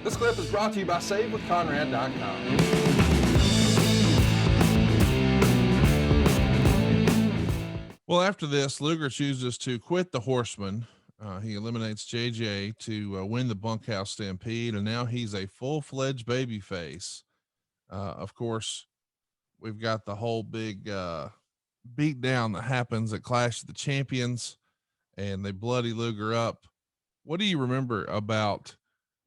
This clip is brought to you by SaveWithConrad.com. Well, after this, Luger chooses to quit the Horsemen. He eliminates JJ to win the Bunkhouse Stampede, and now he's a full-fledged babyface. Of course, we've got the whole big beatdown that happens at Clash of the Champions, and they bloody Luger up. What do you remember about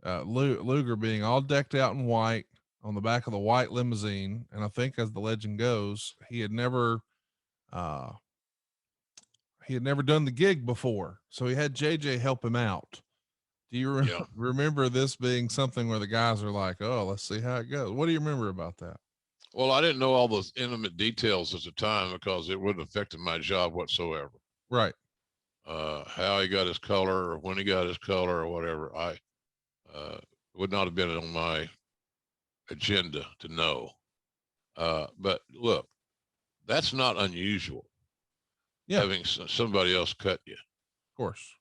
Luger being all decked out in white on the back of the white limousine? And I think, as the legend goes, he had never done the gig before, so he had JJ help him out. Do you remember this being something where the guys are like, oh, let's see how it goes? What do you remember about that? Well, I didn't know all those intimate details at the time because it wouldn't have affected my job whatsoever. Right. How he got his color or when he got his color or whatever, would not have been on my agenda to know. But look, that's not unusual. Yeah. Having somebody else cut you. Of course.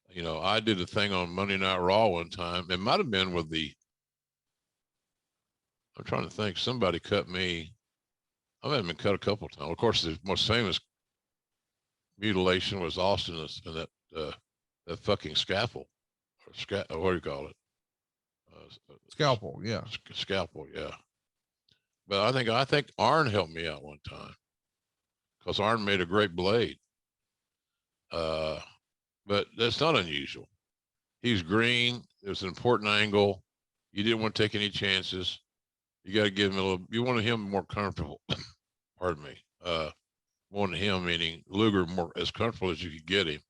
You know, I did a thing on Monday Night Raw one time. It might have been with I'm trying to think, somebody cut me. I might have been cut a couple of times. Of course, the most famous mutilation was Austin and that fucking scalpel. Or what do you call it? Scalpel, yeah. Scalpel, yeah. But I think Arn helped me out one time because Arn made a great blade. But that's not unusual. He's green. It was an important angle. You didn't want to take any chances. You got to give him a little. You wanted him more comfortable. Pardon me. Wanted him, meaning Luger, more as comfortable as you could get him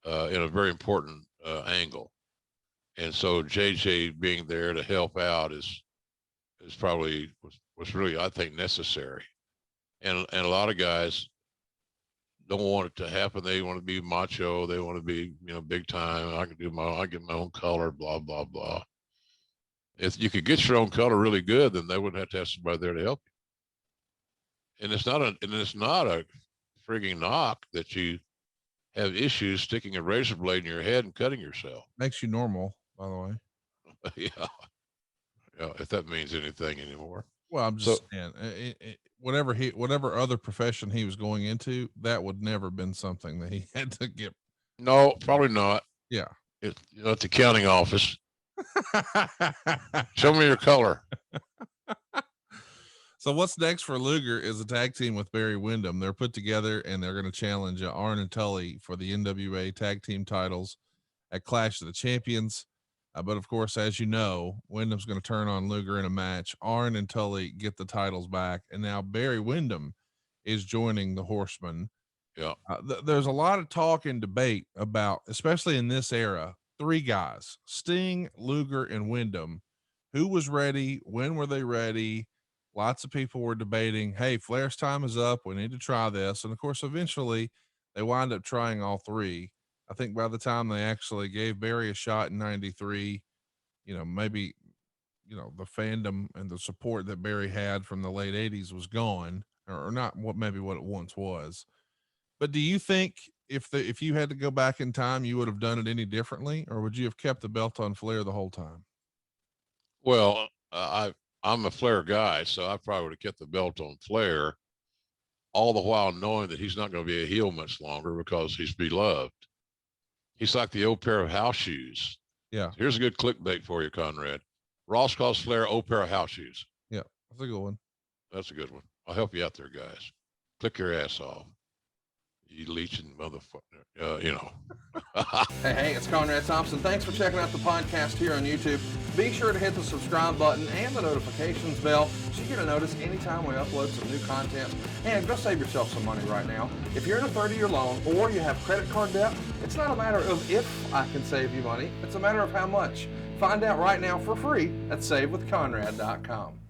in a very important angle. And so JJ being there to help out is probably was really, I think, necessary. And a lot of guys don't want it to happen. They want to be macho. They want to be, big time. I get my own color, blah, blah, blah. If you could get your own color really good, then they wouldn't have to have somebody there to help you. And it's not a frigging knock that you have issues sticking a razor blade in your head and cutting yourself. Makes you normal, by the way. Yeah. If that means anything anymore. Well, I'm just saying, whatever other profession he was going into, that would never been something that he had to get. No, probably not. Yeah. At the accounting office. Show me your color. So what's next for Luger is a tag team with Barry Windham. They're put together and they're going to challenge Arn and Tully for the NWA tag team titles at Clash of the Champions. But of course, as you know, Windham's going to turn on Luger in a match. Arn and Tully get the titles back, and now Barry Windham is joining the Horsemen. Yeah. There's a lot of talk and debate about, especially in this era, three guys, Sting, Luger, and Windham. Who was ready? When were they ready? Lots of people were debating, hey, Flair's time is up. We need to try this. And of course, eventually they wind up trying all three. I think by the time they actually gave Barry a shot in 93, maybe, the fandom and the support that Barry had from the late 80s was gone, or not what it once was. But do you think if you had to go back in time, you would have done it any differently, or would you have kept the belt on Flair the whole time? Well, I'm a Flair guy, so I probably would have kept the belt on Flair, all the while knowing that he's not going to be a heel much longer because he's beloved. He's like the old pair of house shoes. Yeah. Here's a good clickbait for you, Conrad. Ross calls Flair old pair of house shoes. Yeah, that's a good one. That's a good one. I'll help you out there, guys. Click your ass off. You leeching motherfucker, Hey, it's Conrad Thompson. Thanks for checking out the podcast here on YouTube. Be sure to hit the subscribe button and the notifications bell so you get a notice anytime we upload some new content. And go save yourself some money right now. If you're in a 30-year loan or you have credit card debt, it's not a matter of if I can save you money. It's a matter of how much. Find out right now for free at SaveWithConrad.com.